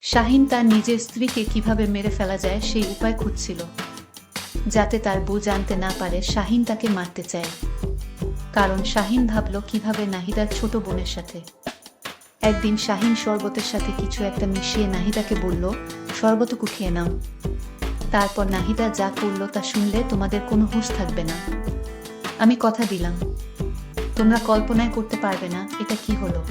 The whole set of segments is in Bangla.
শাহিন তার নিজের স্ত্রীকে কিভাবে মেরে ফেলা যায় সেই উপায় খুঁজছিল, যাতে তার বউ জানতে না পারে শাহিন তাকে মারতে চায়। কারণ শাহিন ভাবল কিভাবে নাহিদার ছোট বোনের সাথে। একদিন শাহিন শরবতের সাথে কিছু একটা মিশিয়ে নাহিদাকে বলল, শরবতটুকু খেয়ে নাও। তারপর নাহিদা যা করল তা শুনলে তোমাদের কোনো হুঁশ থাকবে না। আমি কথা দিলাম, তোমরা কল্পনায় করতে পারবে না এটা কি হলো।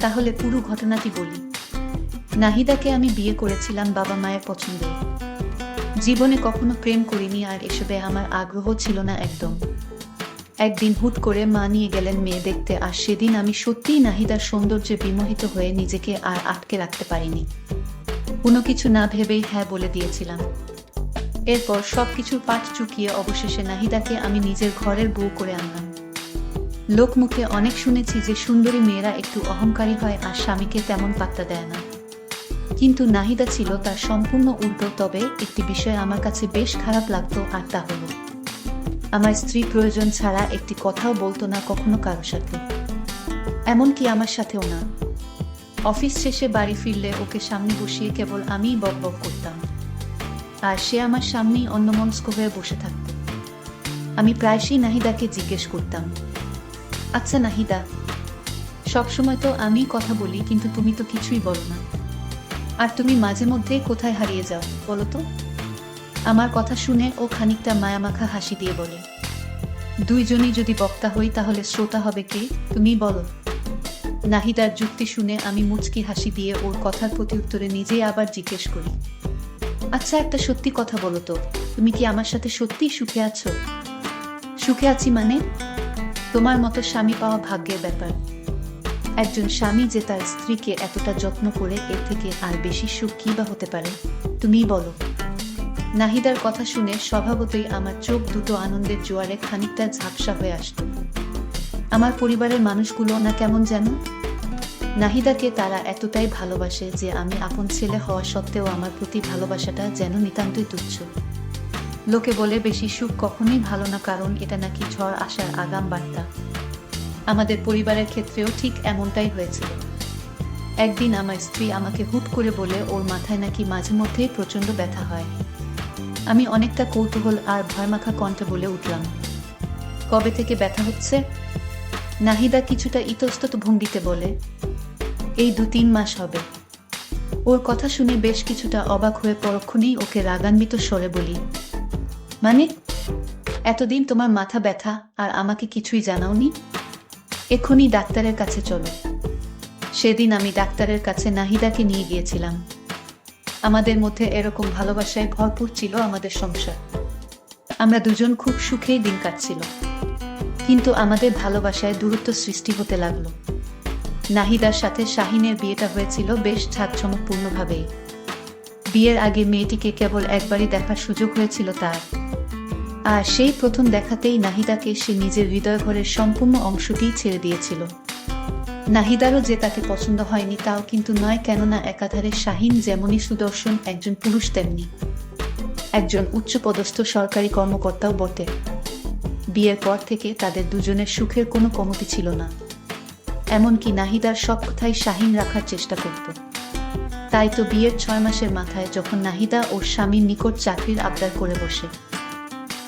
তাহলে পুরো ঘটনাটি বলি। নাহিদাকে আমি বিয়ে করেছিলাম বাবা মায়ের পছন্দে। জীবনে কখনো প্রেম করিনি, আর এসবে আমার আগ্রহ ছিল না একদম। একদিন হুট করে মা নিয়ে গেলেন মেয়ে দেখতে, আর সেদিন আমি সত্যিই নাহিদার সৌন্দর্যে বিমোহিত হয়ে নিজেকে আর আটকে রাখতে পারিনি। কোনো কিছু না ভেবেই হ্যাঁ বলে দিয়েছিলাম। এরপর সবকিছুর পাট চুকিয়ে অবশেষে নাহিদাকে আমি নিজের ঘরের বউ করে আনলাম। লোকমুখে অনেক শুনেছি যে সুন্দরী মেয়েরা একটু অহংকারী হয় আর স্বামীকে তেমন পাত্তা দেয় না, কিন্তু নাহিদা ছিল তার সম্পূর্ণ উল্টো। তবে একটি বিষয় আমার কাছে বেশ খারাপ লাগতো, আর তা হলো আমার স্ত্রী প্রয়োজন ছাড়া একটি কথাও বলতো না কখনো কারো সাথে, এমনকি আমার সাথেও না। অফিস শেষে বাড়ি ফিরলে ওকে সামনে বসিয়ে কেবল আমিই বক বক করতাম, আর সে আমার সামনেই অন্যমনস্ক হয়ে বসে থাকত। আমি প্রায়শই নাহিদাকে জিজ্ঞেস করতাম, আচ্ছা নাহিদা, সবসময় তো আমি কথা বলি, কিন্তু তুমি তো কিছুই বলো না, আর তুমি মাঝে মধ্যে কোথায় হারিয়ে যাও বলো তো। আমার কথা শুনে ও খানিকটা মায়ামাখা হাসি দিয়ে বলে, দুইজনই যদি বক্তা হই তাহলে শ্রোতা হবে কে, তুমিই বলো। নাহিদার যুক্তি শুনে আমি মুচকি হাসি দিয়ে ওর কথার প্রত্যুত্তরে নিজেই আবার জিজ্ঞেস করি, আচ্ছা একটা সত্যি কথা বলো তো, তুমি কি আমার সাথে সত্যিই সুখে আছো? সুখে আছি মানে? তোমার মতো স্বামী পাওয়া ভাগ্যের ব্যাপার। একজন স্বামী যে তার স্ত্রীকে এতটা যত্ন করে, এর থেকে আর বেশি সুখ কি বা হতে পারে, তুমিই বলো। নাহিদার কথা শুনে স্বভাবতই আমার চোখ দুটো আনন্দের জোয়ারে খানিকটা ঝাপসা হয়ে আসত। আমার পরিবারের মানুষগুলো না কেমন যেন। নাহিদাকে তারা এতটাই ভালোবাসে যে আমি আপন ছেলে হওয়া সত্ত্বেও আমার প্রতি ভালোবাসাটা যেন নিতান্তই তুচ্ছ। লোকে বলে বেশি সুখ কখনোই ভালো না, কারণ এটা নাকি ঝড় আসার আগাম বার্তা। আমাদের পরিবারের ক্ষেত্রেও ঠিক এমনটাই হয়েছিল। একদিন আমার স্ত্রী আমাকে হুট করে বলে ওর মাথায় নাকি মাঝে মধ্যেই প্রচণ্ড ব্যথা হয়। আমি অনেকটা কৌতূহল আর ভয়মাখা কণ্ঠে বলে উঠলাম, কবে থেকে ব্যথা হচ্ছে? নাহিদা কিছুটা ইতস্তত ভঙ্গিতে বলে, এই 2-3 মাস হবে। ওর কথা শুনে বেশ কিছুটা অবাক হয়ে পরক্ষণেই ওকে রাগান্বিত স্বরে বলি, মানে এতদিন তোমার মাথা ব্যথা আর আমাকে কিছুই জানাওনি? এক্ষুনি ডাক্তারের কাছে চলো। সেদিন আমি ডাক্তারের কাছে নাহিদাকে নিয়ে গিয়েছিলাম। আমাদের মধ্যে এরকম ভালোবাসায় ভরপুর ছিল আমাদের সংসার। আমরা দুজন খুব সুখেই দিন কাটছিল, কিন্তু আমাদের ভালোবাসায় দূরত্ব সৃষ্টি হতে লাগলো। নাহিদার সাথে শাহিনের বিয়েটা হয়েছিল বেশ জাঁকজমকপূর্ণভাবেই। বিয়ের আগে মেয়েটিকে কেবল একবারই দেখার সুযোগ হয়েছিল তার, আর সেই প্রথম দেখাতেই নাহিদাকে সে নিজের হৃদয়ঘরের সম্পূর্ণ অংশটিই ছেড়ে দিয়েছিল। নাহিদারও যে তাকে পছন্দ হয়নি তাও কিন্তু নয়, কেননা একাধারে শাহিন যেমনই সুদর্শন একজন পুরুষ, তেমনি একজন উচ্চপদস্থ সরকারি কর্মকর্তাও বটে। বিয়ের পর থেকে তাদের দুজনের সুখের কোনো কমতি ছিল না। এমনকি নাহিদার সব কথাই শাহিন রাখার চেষ্টা করত। তাই তো বিয়ের 6 মাসের মাথায় যখন নাহিদা ওর স্বামীর নিকট চাকরির আবদার করে বসে,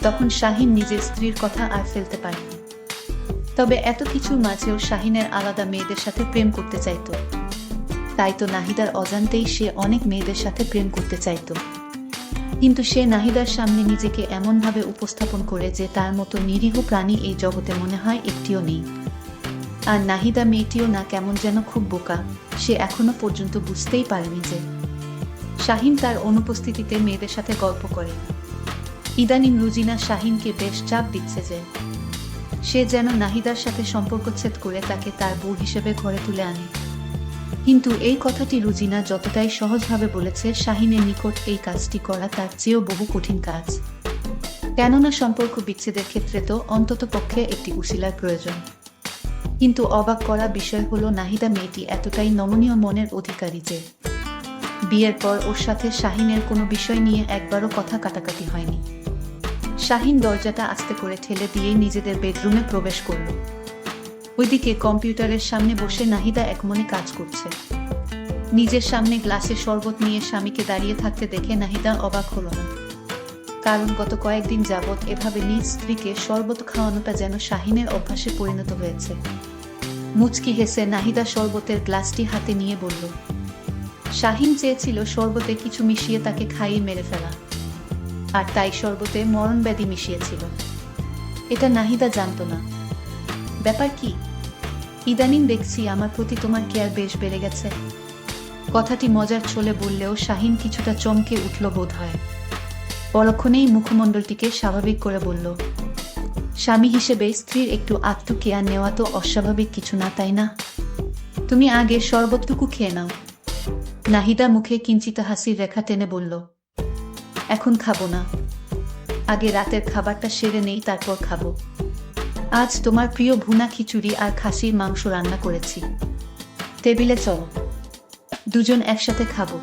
তখন শাহিন নিজের স্ত্রীর কথা আর ফেলতে পারেনি। তবে এত কিছুর মাঝেও শাহিনের আলাদা মেয়েদের সাথে প্রেম করতে চাইত। তাই তো নাহিদার অজান্তেই সে অনেক মেয়েদের সাথে প্রেম করতে চাইত, কিন্তু সে নাহিদার সামনে নিজেকে এমনভাবে উপস্থাপন করে যে তার মতো নিরীহ প্রাণী এই জগতে মনে হয় একটিও নেই। আর নাহিদা মেয়েটিও না কেমন যেন খুব বোকা, সে এখনো পর্যন্ত বুঝতেই পারেনি যে শাহিন তার অনুপস্থিতিতে মেয়েদের সাথে গল্প করে। ইদানিং রুজিনা শাহিনকে বেশ চাপ দিচ্ছে যে সে যেন নাহিদার সাথে সম্পর্কচ্ছেদ করে তাকে তার বউ হিসেবে ঘরে তুলে আনে। কিন্তু এই কথাটি রুজিনা যতটাই সহজভাবে বলেছে, শাহিনের নিকট এই কাজটি করা তার চেয়েও বহু কঠিন কাজ। কেননা সম্পর্ক বিচ্ছেদের ক্ষেত্রে তো অন্তত পক্ষে একটি উসিলার প্রয়োজন। কিন্তু অবাক করা বিষয় হলো, নাহিদা মেয়েটি এতটাই নমনীয় মনের অধিকারী যে বিয়ের পর ওর সাথে শাহিনের কোনো বিষয় নিয়ে একবারও কথা কাটাকাটি হয়নি। শাহিন দরজাটা আস্তে করে ঠেলে দিয়ে নিজেদের বেডরুমে প্রবেশ করল। ওইদিকে কম্পিউটারের সামনে বসে নাহিদা একমনে কাজ করছে। নিজের সামনে গ্লাসে শরবত নিয়ে স্বামীকে দাঁড়িয়ে থাকতে দেখে নাহিদা অবাক হলো না। কারণ গত কয়েকদিন যাবৎ এভাবে নিজ স্ত্রীকে শরবত খাওয়ানোটা যেন শাহিনের অভ্যাসে পরিণত হয়েছে। মুচকি হেসে নাহিদা শরবতের গ্লাসটি হাতে নিয়ে বলল, শাহিন চেয়েছিল শরবতে কিছু মিশিয়ে তাকে খাইয়ে মেরে ফেলা, আর তাই শরবতে মরণব্যাধি মিশিয়েছিল। এটা নাহিদা জানতো না। ব্যাপার কি? ইদানিং দেখছি আমার প্রতি তোমার কেয়ার বেশ বেড়ে গেছে। কথাটি মজার ছলে বললেও শাহিন কিছুটা চমকে উঠল বোধ হয়। পরক্ষণেই মুখমণ্ডলটিকে স্বাভাবিক করে বলল, স্বামী হিসেবে স্ত্রীর একটু আত্মকেয়ার নেওয়া তো অস্বাভাবিক কিছু না, তাই না? তুমি আগে শরবতটুকু খেয়ে নাও। নাহিদা মুখে কিঞ্চিত হাসির রেখা টেনে বলল, এখন খাবো না, আগে রাতের খাবারটা সেরে নেই, তারপর খাবো। আজ তোমার প্রিয় ভুনা খিচুড়ি আর খাসির মাংস রান্না করেছি, টেবিলে চলো, দুজন একসাথে খাবো।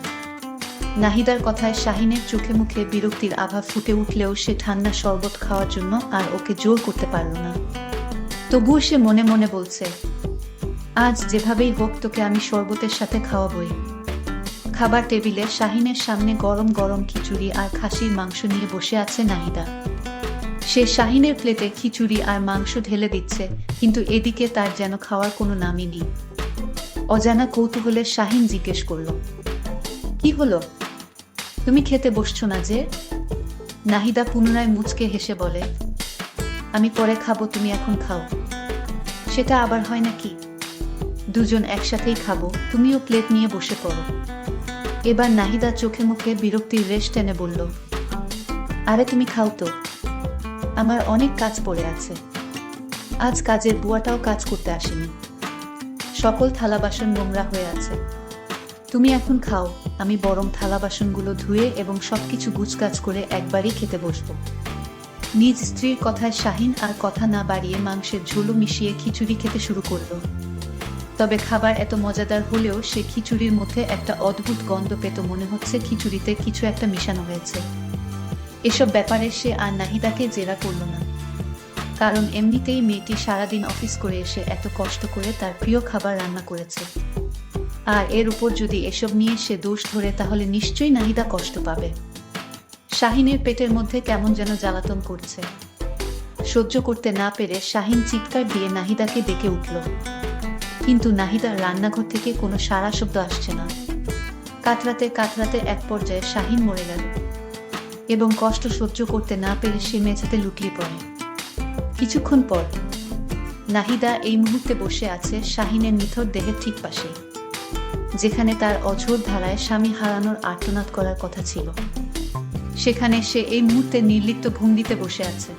নাহিদার কথায় শাহিনের চোখে মুখে বিরক্তির আভা ফুটে উঠলেও সে ঠান্ডা শরবত খাওয়ার জন্য আর ওকে জোর করতে পারল না। তবুও সে মনে মনে বলছে, আজ যেভাবেই হোক তোকে আমি শরবতের সাথে খাওয়াবই। খাবার টেবিলে শাহিনের সামনে গরম গরম খিচুড়ি আর খাসির মাংস নিয়ে বসে আছে নাহিদা। সে শাহিনের প্লেটে খিচুড়ি আর মাংস ঢেলে দিচ্ছে, কিন্তু এদিকে তার যেন খাওয়ার কোনো নামই নেই। অজানা কৌতূহলে শাহিন জিজ্ঞেস করল, কি হলো, তুমি খেতে বসছো না যে? নাহিদা পুনরায় মুচকে হেসে বলে, আমি পরে খাবো, তুমি এখন খাও। সেটা আবার হয় নাকি? দুজন একসাথেই খাবো, তুমিও প্লেট নিয়ে বসে পড়ো। এবার নাহিদা চোখে মুখে বিরক্তির রেশ টেনে বলল, আরে তুমি খাও তো, আমার অনেক কাজ পড়ে আছে। আজ কাজের বুয়াটাও কাজ করতে আসেনি, সকল থালা বাসন নোংরা হয়ে আছে। তুমি এখন খাও, আমি বরং থালা বাসনগুলো ধুয়ে এবং সবকিছু গুছগাছ করে একবারই খেতে বসবো। নিজ স্ত্রীর কথায় শাহিন আর কথা না বাড়িয়ে মাংসের ঝোলও মিশিয়ে খিচুড়ি খেতে শুরু করলো। তবে খাবার এত মজাদার হলেও সে খিচুড়ির মধ্যে একটা অদ্ভুত গন্ধ পেত, মনে হচ্ছে খিচুড়িতে কিছু একটা মিশানো হয়েছে। এসব ব্যাপারে সে আর নাহিদাকে জেরা করল না, কারণ এমনিতেই মেয়েটি সারাদিন অফিস করে এসে এত কষ্ট করে তার প্রিয় খাবার রান্না করেছে, আর এর উপর যদি এসব নিয়ে সে দোষ ধরে তাহলে নিশ্চয়ই নাহিদা কষ্ট পাবে। শাহিনের পেটের মধ্যে কেমন যেন জ্বালাতন করছে। সহ্য করতে না পেরে শাহিন চিৎকার দিয়ে নাহিদাকে ডেকে উঠল, কিন্তু নাহিদার রান্নাঘর থেকে কোনো সাড়া শব্দ আসছে না। কাতরাতে কাতরাতে এক পর্যায়ে শাহিন মরে গেল এবং কষ্ট সহ্য করতে না পেরে সে মেঝেতে লুটিয়ে পড়ে। কিছুক্ষণ পর নাহিদা এই মুহূর্তে বসে আছে শাহিনের নিথর দেহের ঠিক পাশে, যেখানে তার অঝোর ধারায় স্বামী হারানোর আর্তনাদ করার কথা ছিল। সেখানে সে এই মুহূর্তে নির্লিপ্ত ভঙ্গিতে বসে আছে।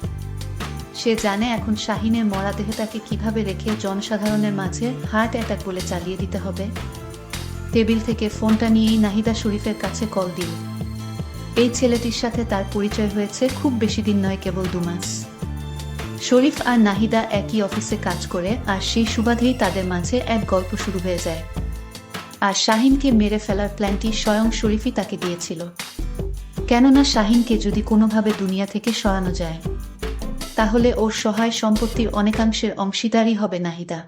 সে জানে এখন শাহিনের মরা দেহটাকে কিভাবে রেখে জনসাধারণের মাঝে হার্ট অ্যাটাক বলে চালিয়ে দিতে হবে। টেবিল থেকে ফোনটা নিয়েই নাহিদা শরীফের কাছে কল দিল। এই ছেলেটির সাথে তার পরিচয় হয়েছে খুব বেশি দিন নয়, কেবল 2 মাস। শরীফ আর নাহিদা একই অফিসে কাজ করে, আর সেই সুবাদেই তাদের মাঝে এক গল্প শুরু হয়ে যায়। আর শাহিনকে মেরে ফেলার প্ল্যানটি স্বয়ং শরীফই তাকে দিয়েছিল, কেননা শাহিনকে যদি কোনোভাবে দুনিয়া থেকে সরানো যায় তাহলে ওর সহায় সম্পত্তির অনেকাংশের অংশীদারই হবে নাহিদা।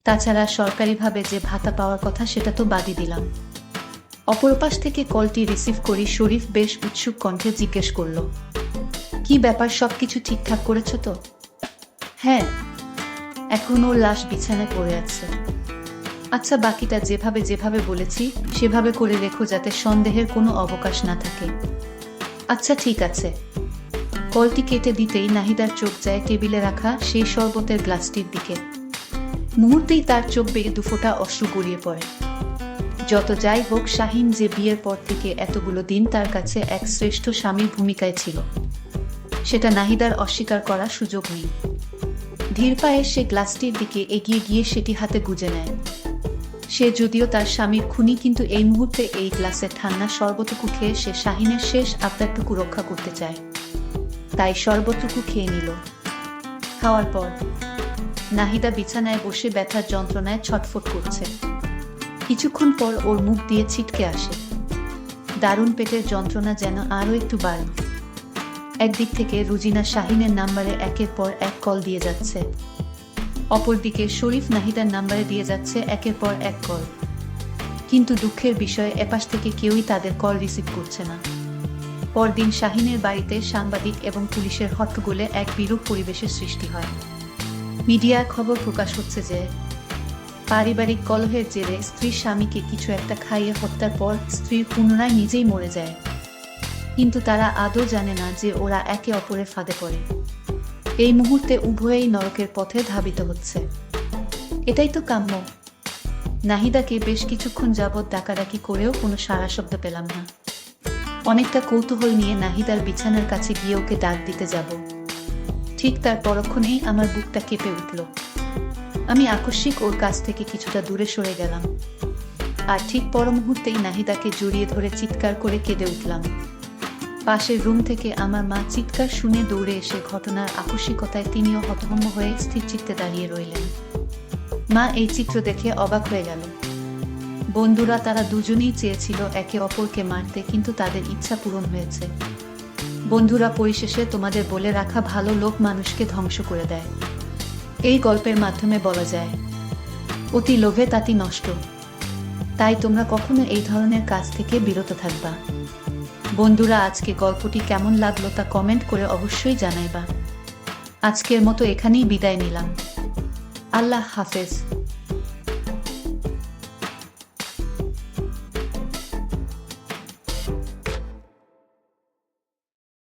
তাছাড়া সরকারিভাবে যে ভাতা পাওয়ার কথা সেটা তো বাদই দিলাম। অপরপাশ থেকে কলটি রিসিভ করি শরীফ বেশ উৎসুক কণ্ঠে জিজ্ঞেস করল, কি ব্যাপার, সবকিছু ঠিকঠাক করেছ তো? হ্যাঁ, এখন ওর লাশ বিছানায় পড়ে আছে। আচ্ছা, বাকিটা যেভাবে যেভাবে বলেছি সেভাবে করে রেখো, যাতে সন্দেহের কোনো অবকাশ না থাকে। আচ্ছা ঠিক আছে। কলটি কেটে দিতেই নাহিদার চোখ যায় টেবিলে রাখা সেই শরবতের গ্লাসটির দিকে। মুহূর্তেই তার চোখ বেয়ে 2 ফোঁটা অশ্রু গড়িয়ে পড়ে। যত যাই হোক, শাহিন যে বিয়ের পর থেকে এতগুলো দিন তার কাছে এক শ্রেষ্ঠ স্বামীর ভূমিকায় ছিল, সেটা নাহিদার অস্বীকার করার সুযোগ নেই। ধীর পায়ে সে গ্লাসটির দিকে এগিয়ে গিয়ে সেটি হাতে গুজে নেয়। সে যদিও তার স্বামীর খুনি, কিন্তু এই মুহূর্তে এই গ্লাসের ঠান্ডা শরবতটুকু খেয়ে সে শাহিনের শেষ আত্মাটুকু রক্ষা করতে চায়, তাই শরবতটুকু খেয়ে নিল। খাওয়ার পর নাহিদা বিছানায় বসে ব্যথার যন্ত্রণায় ছটফট করছে। কিছুক্ষণ পর ওর মুখ দিয়ে ছিটকে আসে। দারুণ পেটের যন্ত্রণা যেন আরও একটু বাড়ল। একদিক থেকে রুজিনা শাহিনের নাম্বারে একের পর এক কল দিয়ে যাচ্ছে, অপরদিকে শরীফ নাহিদার নাম্বারে দিয়ে যাচ্ছে একের পর এক কল। কিন্তু দুঃখের বিষয় এপাশ থেকে কেউই তাদের কল রিসিভ করছে না। পরদিন শাহিনের বাড়িতে সাংবাদিক এবং পুলিশের হট্টগোলে এক বিরূপ পরিবেশের সৃষ্টি হয়। মিডিয়ায় খবর প্রকাশ হচ্ছে যে পারিবারিক কলহের জেরে স্ত্রীর স্বামীকে কিছু একটা খাইয়ে হত্যার পর স্ত্রীর পুনরায় নিজেই মরে যায়। কিন্তু তারা আদৌ জানে না যে ওরা একে অপরের ফাঁদে পড়ে। এই মুহূর্তে উভয়েই নরকের পথে ধাবিত হচ্ছে। এটাই তো কাম্য। নাহিদাকে বেশ কিছুক্ষণ যাবৎ ডাকাডাকি করেও কোনো সাড়া শব্দ পেলাম না। অনেকটা কৌতূহল নিয়ে নাহিদার বিছানার কাছে গিয়ে ওকে ডাক দিতে যাব, ঠিক তার পরক্ষণেই আমার বুকটা কেঁপে উঠল। আমি আকস্মিক ওর কাছ থেকে কিছুটা দূরে সরে গেলাম, আর ঠিক পর মুহূর্তেই নাহিদাকে জড়িয়ে ধরে চিৎকার করে কেঁদে উঠলাম। পাশের রুম থেকে আমার মা চিৎকার শুনে দৌড়ে এসে ঘটনার আকস্মিকতায় তিনিও হতভম্ব হয়ে স্থির চিত্তে দাঁড়িয়ে রইলেন। মা এই চিত্র দেখে অবাক হয়ে গেল। বন্ধুরা তারা দুজনেই চেয়েছিল একে অপরকে মারতে, কিন্তু তাদের ইচ্ছা পূরণ হয়েছে। বন্ধুরা, পরিশেষে তোমাদের বলে রাখা ভালো লোক মানুষকে ধ্বংস করে দেয়। এই গল্পের মাধ্যমে বলা যায়, অতি লোভে তাতি নষ্ট। তাই তোমরা কখনো এই ধরনের কাজ থেকে বিরত থাকবা। বন্ধুরা, আজকে গল্পটি কেমন লাগলো তা কমেন্ট করে অবশ্যই জানাইবা। আজকের মতো এখানেই বিদায় নিলাম। আল্লাহ হাফেজ।